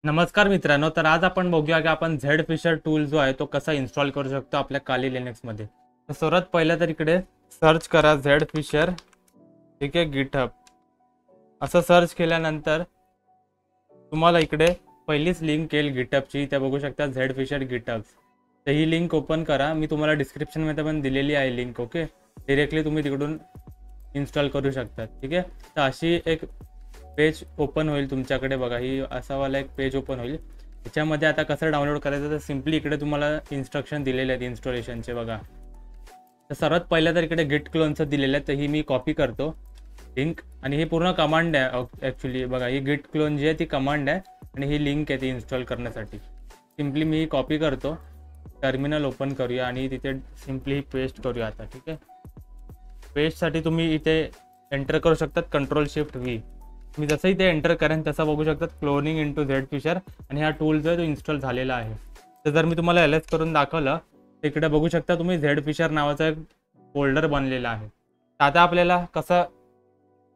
नमस्कार मित्रांनो, तर आज आपण बघूया की आपण झेड फिशर टूल जो आहे तो कसा इन्स्टॉल करू शकतो आपल्या काली लिनक्समध्ये. तर सर्वात पहिलं तर इकडे सर्च करा झेड फिशर, ठीक आहे, गिटहब. असं सर्च केल्यानंतर तुम्हाला इकडे पहिलीच लिंक येईल गिटहबची, त्या बघू शकता झेड फिशर गिटहब. तर ही लिंक ओपन करा, मी तुम्हाला डिस्क्रिप्शनमध्ये पण दिलेली आहे लिंक. ओके, डिरेक्टली तुम्ही तिकडून इन्स्टॉल करू शकता. ठीक आहे, तर अशी एक पेज ओपन होईल तुमच्याकडे. बघा, ही असावाला एक पेज ओपन होईल. त्याच्यामध्ये आता कसं डाउनलोड करायचं तर सिम्पली इकडे तुम्हाला इन्स्ट्रक्शन दिलेले आहेत इन्स्टॉलेशनचे. बघा, तर सर्वात पहिलं तर इकडे गिट क्लोनचं दिलेलं आहे, तर ही मी कॉपी करतो लिंक. आणि ही पूर्ण कमांड आहे ॲक्च्युली. बघा, ही गिट क्लोन जी आहे ती कमांड आहे आणि ही लिंक आहे ती इन्स्टॉल करण्यासाठी. सिम्पली मी कॉपी करतो, टर्मिनल ओपन करूया आणि तिथे सिम्पली पेस्ट करूया आता. ठीक आहे, पेस्टसाठी तुम्ही इथे एंटर करू शकतात Ctrl+Shift+V. मी जसं इथे एंटर करेन तसं बघू शकतात क्लोनिंग इंटू झेड फिशर आणि हा टूल जो आहे तो इन्स्टॉल झालेला आहे. तर जर मी तुम्हाला LS करून दाखवलं तर इकडे बघू शकता तुम्ही झेड फिशर नावाचा एक फोल्डर बनलेला आहे. तर आता आपल्याला कसं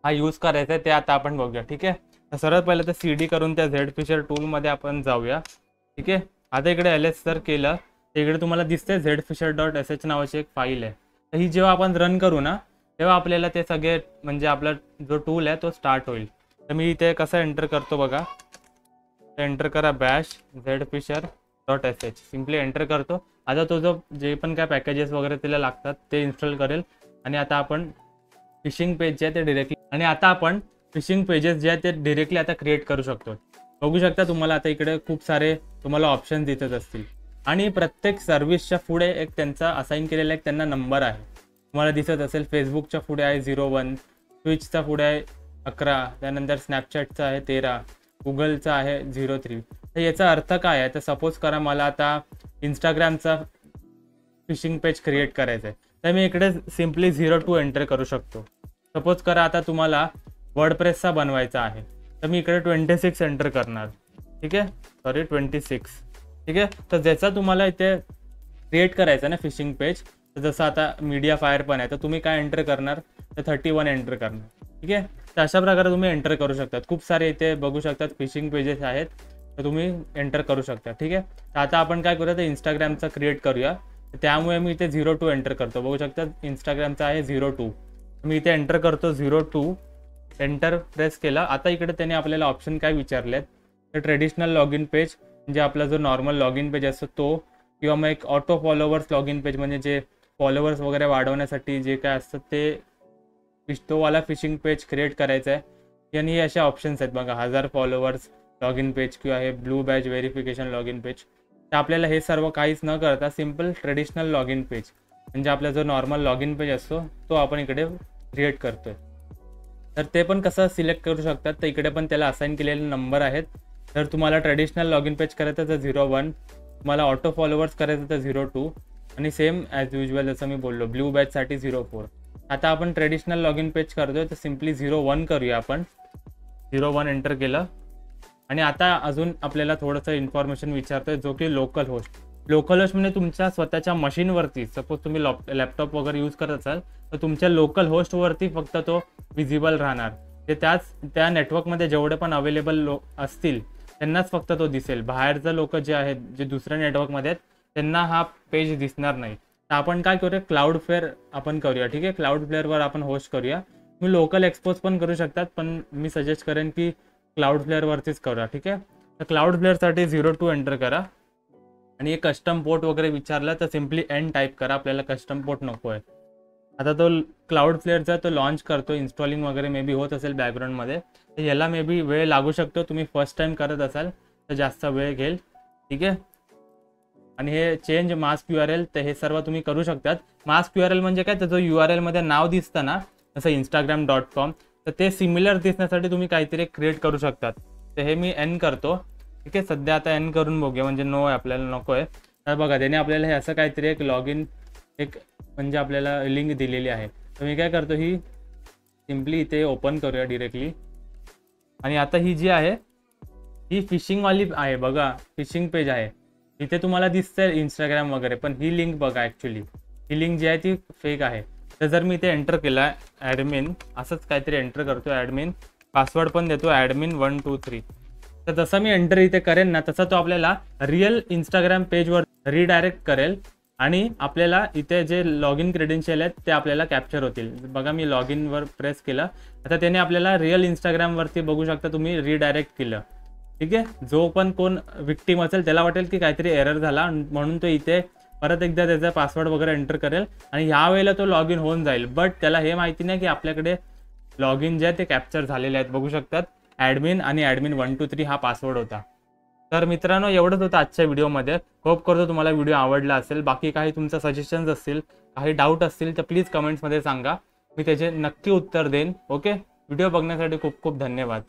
हा यूज करायचा आहे ते आता आपण बघूया. ठीक आहे, तर सर्वात पहिलं तर CD करून त्या झेड फिशर टूलमध्ये आपण जाऊया. ठीक आहे, आता इकडे LS जर केलं तर इकडे तुम्हाला दिसते zfisher.sh नावाची एक फाईल आहे. तर ही जेव्हा आपण रन करू ना तेव्हा आपल्याला ते सगळे म्हणजे आपला जो टूल आहे तो स्टार्ट होईल. तर मी इथे कसं एंटर करतो बघा, एंटर करा बॅश zfisher.sh, सिम्पली एंटर करतो. आता तो जो जे पण काय पॅकेजेस वगैरे त्याला लागतात ते इन्स्टॉल करेल. आणि आता आपण फिशिंग पेज जे आहे ते डिरेक्टली आता क्रिएट करू शकतो. बघू शकता तुम्हाला आता इकडे खूप सारे तुम्हाला ऑप्शन दिसत असतील आणि प्रत्येक सर्व्हिसच्या पुढे एक त्यांचा असाइन केलेला एक त्यांना नंबर आहे. तुम्हाला दिसत असेल फेसबुकच्या पुढे आहे 01, ट्विचचा पुढे आहे 11, त्यानंतर स्नॅपचॅटचा आहे 13, गुगलचा आहे 03. तर याचा अर्थ काय आहे, तर सपोज करा मला आता इंस्टाग्रामचा फिशिंग पेज क्रिएट करायचं आहे, तर मी इकडे सिम्पली 02 एंटर करू शकतो. सपोज करा आता तुम्हाला वर्डप्रेसचा बनवायचा आहे, तर मी इकडे 26 एंटर करणार. ठीक आहे, 26. ठीक आहे, तर ज्याचा तुम्हाला इथे क्रिएट करायचा ना फिशिंग पेज, तर जसं आता मीडिया फायर पण आहे, तर तुम्ही काय एंटर करणार तर 31 एंटर करणार. ठीक आहे, तर अशा प्रकारे तुम्ही एंटर करू शकतात. खूप सारे इथे बघू शकतात फिशिंग पेजेस आहेत, तर तुम्ही एंटर करू शकता. ठीक आहे, तर आता आपण काय करूया तर इंस्टाग्रामचा क्रिएट करूया. त्यामुळे मी इथे 02 एंटर करतो. बघू शकता इंस्टाग्रामचा आहे 02. मी इथे एंटर करतो 02, एंटर प्रेस केला. आता इकडे त्याने आपल्याला ऑप्शन काय विचारलेत तर ट्रेडिशनल लॉग इन पेज म्हणजे आपला जो नॉर्मल लॉग इन पेज असतो तो, किंवा मग एक auto followers log in page म्हणजे जे फॉलोवर्स वगैरे वाढवण्यासाठी जे काय असतं ते तोवाला फिशिंग पेज क्रिएट करायचं आहे. आणि हे असे ऑप्शन्स आहेत बघा, 1000 फॉलोवर्स लॉग इन पेज किंवा हे blue batch verification log in page. तर आपल्याला हे सर्व काहीच न करता simple traditional log in page म्हणजे आपला जो नॉर्मल लॉग इन पेज असतो तो आपण इकडे क्रिएट करतोय. तर ते पण कसं सिलेक्ट करू शकतात, तर इकडे पण त्याला असाइन केलेले नंबर आहेत. तर तुम्हाला ट्रेडिशनल लॉग इन पेज करायचं तर 01, तुम्हाला ऑटो फॉलोवर्स करायचं तर 02 आणि सेम ॲज युजल जसं मी बोललो ब्लू बॅचसाठी 04. आता आपण ट्रेडिशनल लॉग इन पेज करतोय तर सिम्पली 01 करूया आपण. 01 एंटर केलं आणि आता अजून आपल्याला थोडंसं इन्फॉर्मेशन विचारतोय जो की लोकल होस्ट. लोकल होस्ट म्हणजे तुमच्या स्वतःच्या मशीनवरती, सपोज तुम्ही लॅपटॉप वगैरे यूज करत असाल तर तुमच्या लोकल होस्टवरती फक्त तो विजिबल राहणार. ते त्या नेटवर्कमध्ये जेवढे पण अवेलेबल असतील त्यांनाच फक्त तो दिसेल. बाहेरचं लोक जे आहेत जे दुसऱ्या नेटवर्कमध्ये आहेत त्यांना हा पेज दिसणार नाही. तर आपण काय करूया Cloudflare आपण करूया. ठीक आहे, Cloudflareवर आपण होस्ट करूया. तुम्ही लोकल एक्सपोज पण करू शकतात, पण मी सजेस्ट करेन की Cloudflareवरतीच करूया. ठीक आहे, तर Cloudflareसाठी 02 एंटर करा आणि एक कस्टम पोर्ट वगैरे विचारला तर सिम्पली N टाईप करा, आपल्याला कस्टम पोर्ट नको आहे. आता तो Cloudflareचा तो लॉन्च करतो, इन्स्टॉलिंग वगैरे मे बी होत असेल बॅकग्राऊंडमध्ये, तर याला मे बी वेळ लागू शकतो. तुम्ही फर्स्ट टाईम करत असाल तर जास्त वेळ घेईल. ठीक आहे, आणि हे चेंज मास्क URL तर हे सर्व तुम्ही करू शकतात. मास्क URL म्हणजे काय, तर जो URL मध्ये नाव दिसतं ना जसं instagram.com, तर ते सिमिलर दिसण्यासाठी तुम्ही काहीतरी क्रिएट करू शकतात. तर हे मी N करतो. ठीक आहे, सध्या आता N करून बघूया म्हणजे नो आहे, आपल्याला नको आहे. तर बघा त्याने आपल्याला हे असं काहीतरी एक लॉग इन एक म्हणजे आपल्याला लिंक दिलेली आहे. तर मी काय करतो ही सिम्पली इथे ओपन करूया डिरेक्टली. आणि आता ही जी आहे ही फिशिंगवाली आहे. बघा फिशिंग पेज आहे, इथे तुम्हाला दिसतंय इंस्टाग्राम वगैरे, पण ही लिंक बघा ॲक्च्युली ही लिंक जी आहे ती फेक आहे. तर जर मी इथे एंटर केला ॲडमिन असंच काहीतरी एंटर करतो, ॲडमिन पासवर्ड पण देतो ॲडमिन 123, तर जसं मी एंटर इथे करेन ना, तसं तो आपल्याला रिअल इंस्टाग्राम पेजवर रिडायरेक्ट करेल आणि आपल्याला इथे जे लॉग इन क्रेडेन्शियल आहेत ते आपल्याला कॅप्चर होतील. बघा मी लॉग इनवर प्रेस केलं, आता त्याने आपल्याला रिअल इंस्टाग्रामवरती बघू शकता तुम्ही रिडायरेक्ट केलं. ठीक आहे, जो पण कोण विक्टीम असेल त्याला वाटेल की काहीतरी एरर झाला, म्हणून तो इथे परत एकदा त्याचा पासवर्ड वगैरे एंटर करेल आणि ह्या वेळेला तो लॉग इन होऊन जाईल. बट त्याला हे माहिती नाही की आपल्याकडे लॉग इन जे आहे ते कॅप्चर झालेले आहेत. बघू शकतात ॲडमिन आणि ॲडमिन 123 हा पासवर्ड होता. तर मित्रांनो एवढंच होतं आजच्या व्हिडिओमध्ये. होप करतो तुम्हाला व्हिडिओ आवडला असेल. बाकी काही तुमचं सजेशन्स असतील, काही डाऊट असतील तर प्लीज कमेंट्समध्ये सांगा, मी त्याचे नक्की उत्तर देईन. ओके, व्हिडिओ बघण्यासाठी खूप खूप धन्यवाद.